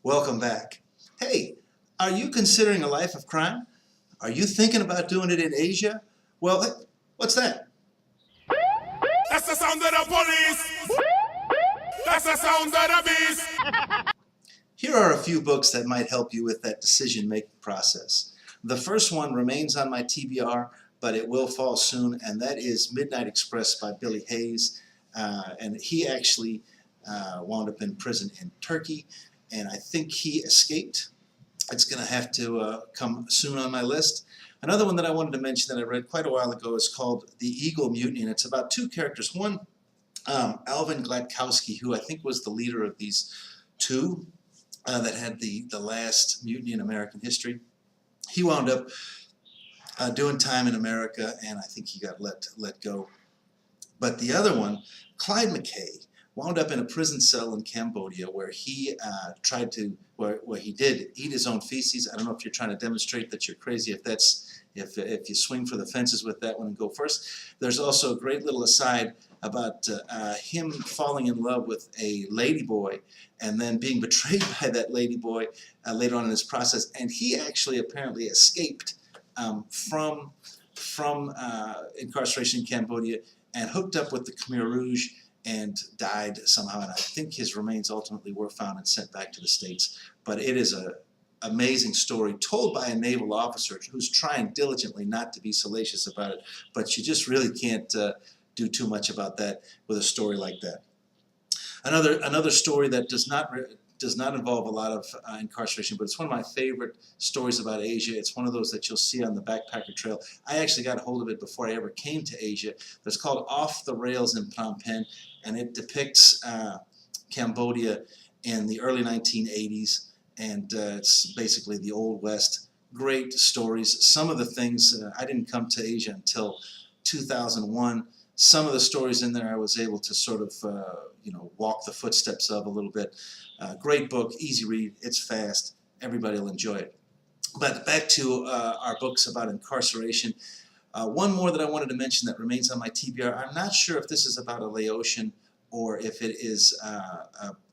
Welcome back. Hey, are you considering a life of crime? Are you thinking about doing it in Asia? Well, what's that? That's the sound of the police. That's the sound of the beast. Here are a few books that might help you with that decision-making process. The first one remains on my TBR, but it will fall soon, and that is Midnight Express by Billy Hayes. And he actually wound up in prison in Turkey, and I think he escaped. It's going to have to come soon on my list. Another one that I wanted to mention that I read quite a while ago is called The Eagle Mutiny, and it's about two characters. One, Alvin Gladkowski, who I think was the leader of these two that had the last mutiny in American history. He wound up doing time in America, and I think he got let go. But the other one, Clyde McKay, wound up in a prison cell in Cambodia where he tried to, where he did eat his own feces. I don't know if you're trying to demonstrate that you're crazy, if you swing for the fences with that one and go first. There's also a great little aside about him falling in love with a ladyboy and then being betrayed by that ladyboy later on in his process. And he actually apparently escaped from incarceration in Cambodia and hooked up with the Khmer Rouge and died somehow. And I think his remains ultimately were found and sent back to the States. But it is an amazing story told by a naval officer who's trying diligently not to be salacious about it. But you just really can't do too much about that with a story like that. Another story that does not involve a lot of incarceration, but it's one of my favorite stories about Asia. It's one of those that you'll see on the Backpacker Trail. I actually got a hold of it before I ever came to Asia. It's called Off the Rails in Phnom Penh, and it depicts Cambodia in the early 1980s, and it's basically the Old West. Great stories. Some of the things, I didn't come to Asia until 2001. Some of the stories in there I was able to sort of walk the footsteps of a little bit. Great book, easy read, it's fast, everybody will enjoy it. But back to our books about incarceration. One more that I wanted to mention that remains on my TBR. I'm not sure if this is about a Laotian or if it is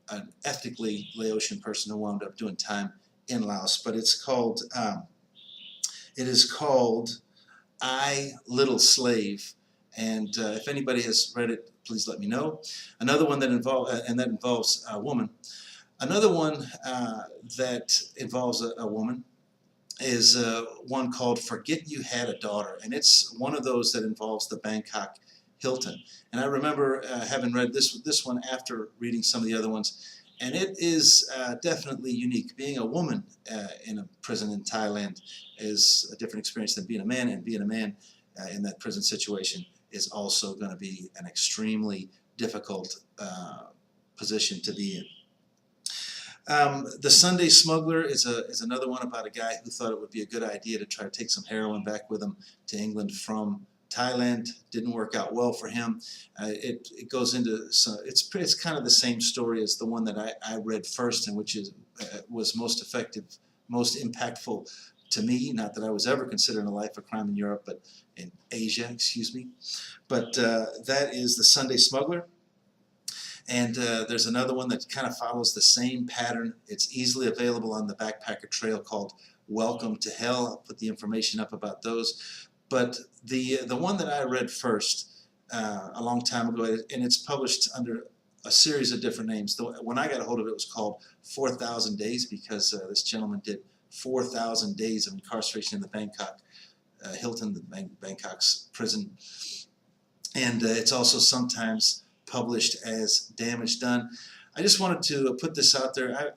an ethnically Laotian person who wound up doing time in Laos, but it's called, it is called I, Little Slave. And if anybody has read it, please let me know. Another one that involves a woman. Another one that involves a woman is one called Forget You Had a Daughter. And it's one of those that involves the Bangkok Hilton. And I remember having read this one after reading some of the other ones. And it is definitely unique. Being a woman in a prison in Thailand is a different experience than being a man. And being a man in that prison situation is also going to be an extremely difficult position to be in. The Sundae Smuggler is another one about a guy who thought it would be a good idea to try to take some heroin back with him to England from Thailand. Didn't work out well for him. It goes into it's kind of the same story as the one that I read first, and which was most effective, most impactful to me. Not that I was ever considering a life of crime in Europe, but in Asia, excuse me. But that is the Sundae Smuggler. And there's another one that kind of follows the same pattern. It's easily available on the Backpacker Trail called Welcome to Hell. I'll put the information up about those. But the one that I read first a long time ago, and it's published under a series of different names. When I got a hold of it, it was called 4,000 Days because this gentleman did 4,000 days of incarceration in the Bangkok Hilton, the Bangkok's prison. And it's also sometimes published as Damage Done. I just wanted to put this out there.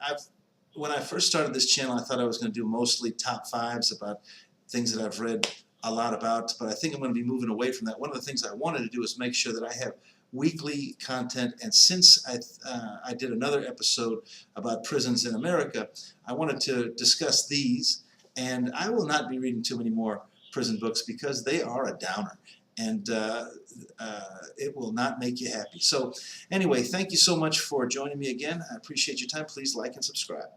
When I first started this channel, I thought I was going to do mostly top fives about things that I've read a lot about, but I think I'm going to be moving away from that. One of the things I wanted to do is make sure that I have weekly content, and since I did another episode about prisons in America, I wanted to discuss these, and I will not be reading too many more prison books because they are a downer, and it will not make you happy. So anyway, thank you so much for joining me again. I appreciate your time. Please like and subscribe.